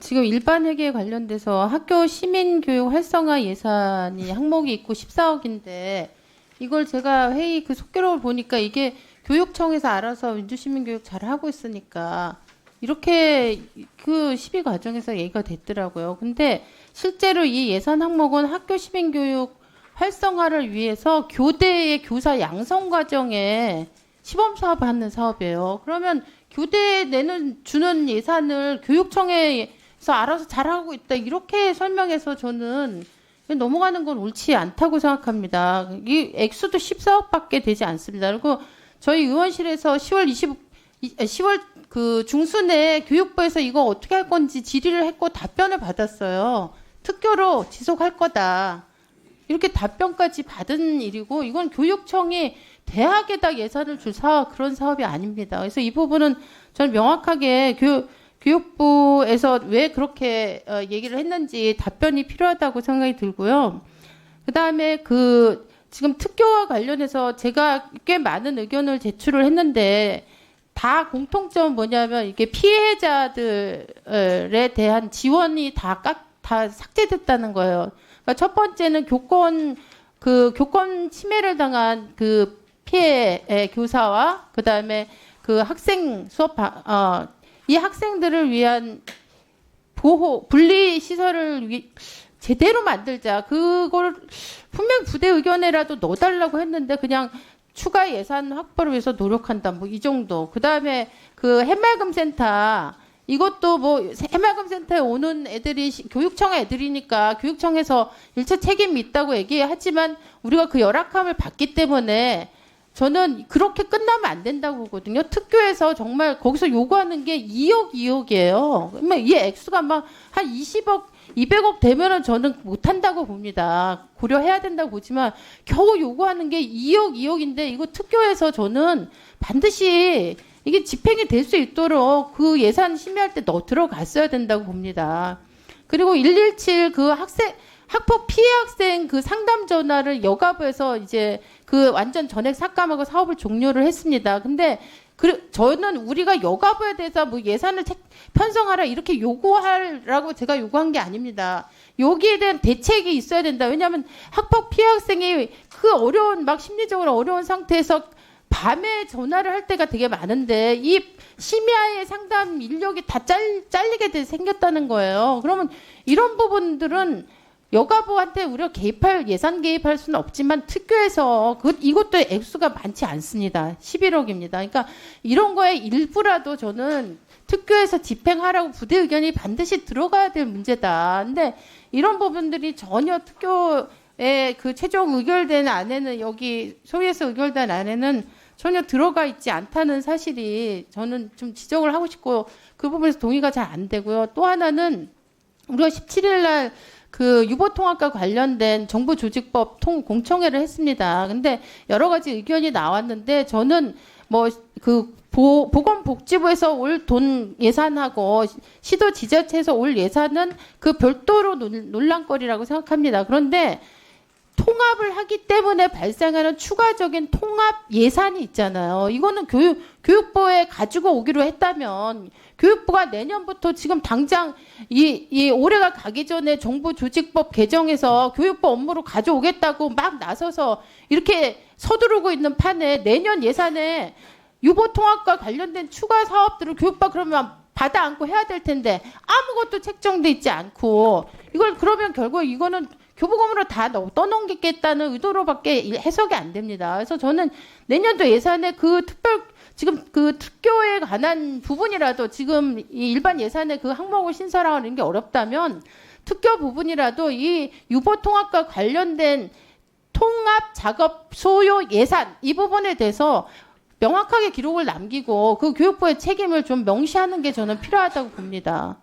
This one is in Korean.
지금 일반 회계에 관련돼서 학교 시민교육 활성화 예산이 항목이 있고 14억인데 이걸 제가 회의 그 속기록을 보니까 이게 교육청에서 알아서 민주시민교육 잘 하고 있으니까 이렇게 그 심의 과정에서 얘기가 됐더라고요. 근데 실제로 이 예산 항목은 학교 시민교육 활성화를 위해서 교대의 교사 양성 과정에 시범 사업을 하는 사업이에요. 그러면 교대에 주는 예산을 교육청에서 알아서 잘하고 있다 이렇게 설명해서 저는 넘어가는 건 옳지 않다고 생각합니다. 이 액수도 14억밖에 되지 않습니다. 그리고 저희 의원실에서 10월 그 중순에 교육부에서 이거 어떻게 할 건지 질의를 했고 답변을 받았어요. 특교로 지속할 거다. 이렇게 답변까지 받은 일이고 이건 교육청이 대학에다 예산을 줄 그런 사업이 아닙니다. 그래서 이 부분은 저는 명확하게 교육부에서 왜 그렇게 얘기를 했는지 답변이 필요하다고 생각이 들고요. 그다음에 지금 특교와 관련해서 제가 꽤 많은 의견을 제출을 했는데 다 공통점은 뭐냐면 이게 피해자들에 대한 지원이 다 삭제됐다는 거예요. 그러니까 첫 번째는 교권 침해를 당한 그 피해 교사와 그다음에 그 학생 이 학생들을 위한 분리 시설을 제대로 만들자. 그걸 분명 부대 의견에라도 넣어달라고 했는데 그냥 추가 예산 확보를 위해서 노력한다. 뭐 이 정도. 그다음에 그 해맑음 센터 이것도 뭐 해맑음 센터에 오는 애들이 교육청 애들이니까 교육청에서 일차 책임이 있다고 얘기하지만 우리가 그 열악함을 봤기 때문에 저는 그렇게 끝나면 안 된다고 보거든요. 특교에서 정말 거기서 요구하는 게 2억이에요. 그러면 이 액수가 막 한 20억, 200억 되면은 저는 못한다고 봅니다. 고려해야 된다고 보지만 겨우 요구하는 게 2억인데 이거 특교에서 저는 반드시 이게 집행이 될 수 있도록 그 예산 심의할 때 들어갔어야 된다고 봅니다. 그리고 117 그 학폭 피해 학생 그 상담 전화를 여가부에서 이제 그 완전 전액 삭감하고 사업을 종료를 했습니다. 근데 저는 우리가 여가부에 대해서 뭐 예산을 편성하라 이렇게 요구하라고 제가 요구한 게 아닙니다. 여기에 대한 대책이 있어야 된다. 왜냐하면 학폭 피해 학생이 그 어려운 막 심리적으로 어려운 상태에서 밤에 전화를 할 때가 되게 많은데 이 심야의 상담 인력이 다 잘리게 생겼다는 거예요. 그러면 이런 부분들은 여가부한테 우리가 예산 개입할 수는 없지만 특교에서 이것도 액수가 많지 않습니다. 11억입니다. 그러니까 이런 거에 일부라도 저는 특교에서 집행하라고 부대 의견이 반드시 들어가야 될 문제다. 근데 이런 부분들이 전혀 특교에 그 최종 의결된 안에는 여기 소위에서 의결된 안에는 전혀 들어가 있지 않다는 사실이 저는 좀 지적을 하고 싶고 그 부분에서 동의가 잘 안 되고요. 또 하나는 우리가 17일 날 그 유보통합과 관련된 정부조직법 공청회를 했습니다. 근데 여러 가지 의견이 나왔는데 저는 뭐 그 보건복지부에서 올 돈 예산하고 시도 지자체에서 올 예산은 그 별도로 논란거리라고 생각합니다. 그런데 통합을 하기 때문에 발생하는 추가적인 통합 예산이 있잖아요. 이거는 교육부에 가지고 오기로 했다면 교육부가 내년부터 지금 당장 이 올해가 가기 전에 정부 조직법 개정해서 교육부 업무로 가져오겠다고 막 나서서 이렇게 서두르고 있는 판에 내년 예산에 유보통합과 관련된 추가 사업들을 교육부가 그러면 받아 안고 해야 될 텐데 아무것도 책정돼 있지 않고 이걸 그러면 결국 이거는 교부금으로 다 떠넘기겠다는 의도로밖에 해석이 안 됩니다. 그래서 저는 내년도 예산에 지금 그 특교에 관한 부분이라도 지금 이 일반 예산에 그 항목을 신설하는 게 어렵다면 특교 부분이라도 이 유보통합과 관련된 통합 작업 소요 예산 이 부분에 대해서 명확하게 기록을 남기고 그 교육부의 책임을 좀 명시하는 게 저는 필요하다고 봅니다.